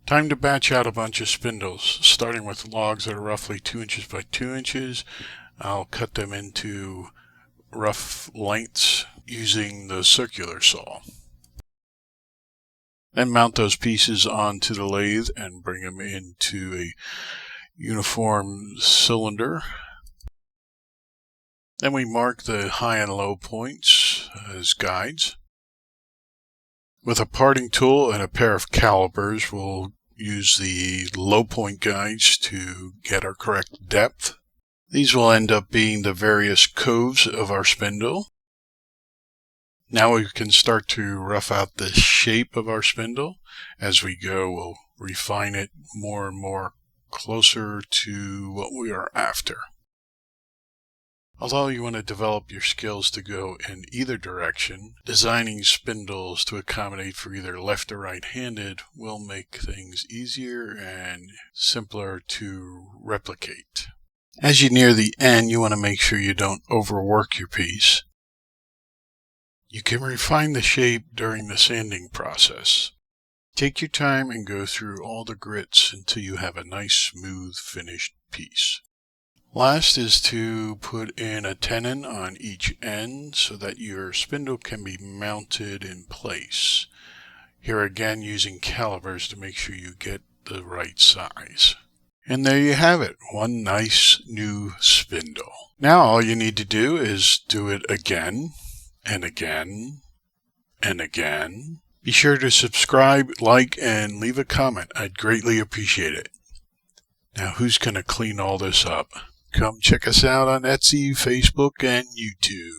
Time to batch out a bunch of spindles, starting with logs that are roughly 2 inches by 2 inches. I'll cut them into rough lengths using the circular saw. Then mount those pieces onto the lathe and bring them into a uniform cylinder. Then we mark the high and low points as guides. With a parting tool and a pair of calipers, we'll use the low point guides to get our correct depth. These will end up being the various coves of our spindle. Now we can start to rough out the shape of our spindle. As we go, we'll refine it more and more closer to what we are after. Although you want to develop your skills to go in either direction, designing spindles to accommodate for either left or right-handed will make things easier and simpler to replicate. As you near the end, you want to make sure you don't overwork your piece. You can refine the shape during the sanding process. Take your time and go through all the grits until you have a nice, smooth, finished piece. Last is to put in a tenon on each end so that your spindle can be mounted in place. Here again, using calipers to make sure you get the right size. And there you have it, one nice new spindle. Now all you need to do is do it again and again and again. Be sure to subscribe, like, and leave a comment. I'd greatly appreciate it. Now who's going to clean all this up? Come check us out on Etsy, Facebook, and YouTube.